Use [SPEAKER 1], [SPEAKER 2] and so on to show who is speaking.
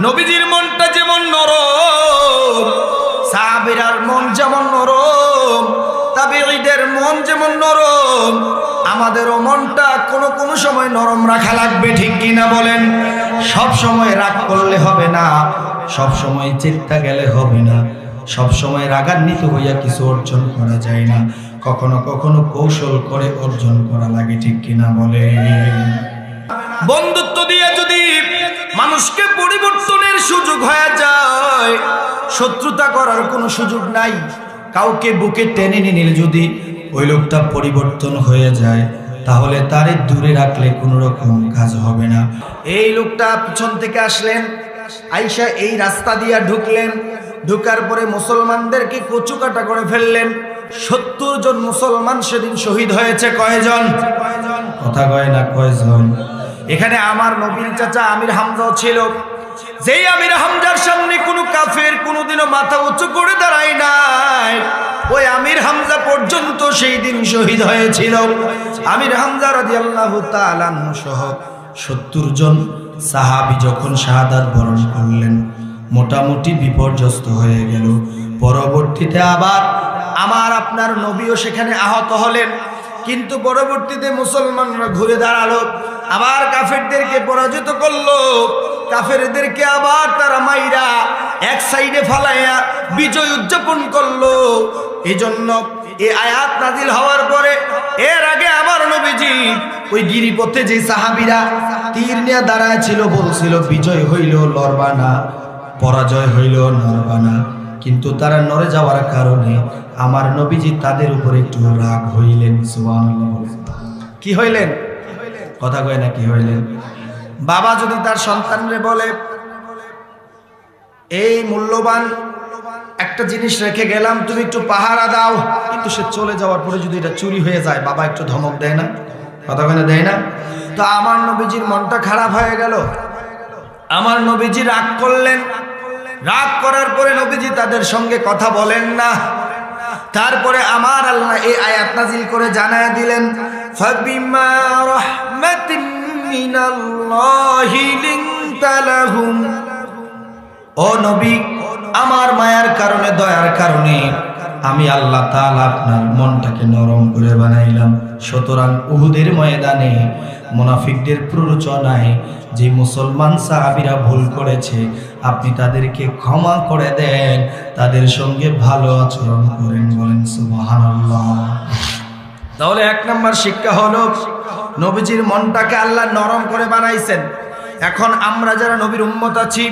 [SPEAKER 1] নবীজির মনটা যেমন নরম, সাহাবীরার মন যেমন নরম, তাবেঈদের মন যেমন নরম, আমাদেরও মনটা কোনো সময় নরম রাখা লাগবে, ঠিক কিনা বলেন? সব সময় রাগ করলে হবে না, সব সময় চিন্তা গেলে হবে না, সব সময় রাগান্বিত হইয়া কিছু অর্জন করা যায় না, কখনো কখনো কৌশল করে অর্জন করা লাগে, ঠিক কিনা বলেন? বন্ধুত্ব দিয়ে যদি মানুষকে পরিবর্তনের সুযোগ হয়ে যায়, শত্রুতা করার কোনো সুযোগ নাই। কাউকে বুকে টেনে নিলে যদি ওই লোকটা পরিবর্তন হয়ে যায়, তাহলে তারে দূরে রাখলে কোনো রকম কাজ হবে না। এই লোকটা পিছন থেকে আসলেন, আইসা এই রাস্তা দিয়ে ঢুকলেন, ঢুকার পরে মুসলমানদেরকে কচুকাটা করে ফেললেন। 70 জন মুসলমান সেদিন শহীদ হয়েছে। কয়জন? কথা কয় না, কয়জন? এখানে আমার নবীর চাচা আমির হামজাও ছিল। যেই আমির হামজার সামনে কোনো কাফের কোনোদিনও মাথা উঁচু করে দাঁড়ায় নাই, ওই আমির হামজা পর্যন্ত সেই দিন শহীদ হয়েছিল। আমির হামজা রাদিয়াল্লাহু তাআলা আনহু সহ 70 জন সাহাবী যখন শাহাদাত বরণ করলেন, মোটামুটি বিপর্যস্ত হয়ে গেল। পরবর্তীতে আবার আমার আপনার নবীও সেখানে আহত হলেন, কিন্তু পরবর্তীতে মুসলমানরা ঘুরে দাঁড়ালো, আবার কাফেরদেরকে পরাজিত করলো, কাফেরদেরকে আবার তারা মাইরা এক সাইডে ফালাইয়া বিজয় উদযাপন করলো। এজন্য এই আয়াত নাজিল হওয়ার পরে এর আগে আমার নবীজি ওই গিরিপথে যে সাহাবীরা তীর নিয়ে দাঁড়ায় ছিল, বলছিল বিজয় হইল লড়বা না, পরাজয় হইল নড়বা না, কিন্তু তারা নড়ে যাওয়ার কারণে আমার নবীজি তাদের উপরে একটু রাগ হইলেন। সুবহানাল্লাহ। কি হইলেন? কথা কয় না, কি হইলেন? বাবা যদি তার সন্তানরে বলে, এই মূল্যবান একটা জিনিস রেখে গেলাম, তুমি একটু পাহারা দাও, কিন্তু সে চলে যাওয়ার পরে যদি এটা চুরি হয়ে যায়, বাবা একটু ধমক দেয় না? কথা কয় না, দেয় না? তো আমার নবীজির মনটা খারাপ হয়ে গেল, আমার নবীজি রাগ করলেন। রাগ করার পরে নবীজি তাদের সঙ্গে কথা বলেন না। তারপরে আমার আল্লাহ এই আয়াত নাজিল করে জানায় দিলেন, ফাবিমা রাহমাতিন মিনাল্লাহি লিনতা লাহুম। ও নবী, আমার মায়ার কারণে, দয়ার কারণে আমি আল্লাহ তাআলা আপনার মনটাকে নরম করে বানাইলাম। সুতরাং উহুদের ময়দানে মুনাফিকদের প্ররোচনায় যে মুসলমান সাহাবীরা ভুল করেছে, আপনি তাদেরকে ক্ষমা করে দেন, তাদের সঙ্গে ভালো আচরণ করেন। বলেন সুবহানাল্লাহ। তাহলে 1 নম্বর শিক্ষা হলো নবীজির মনটাকে আল্লাহ নরম করে বানাইছেন। এখন আমরা যারা নবীর উম্মত আছি,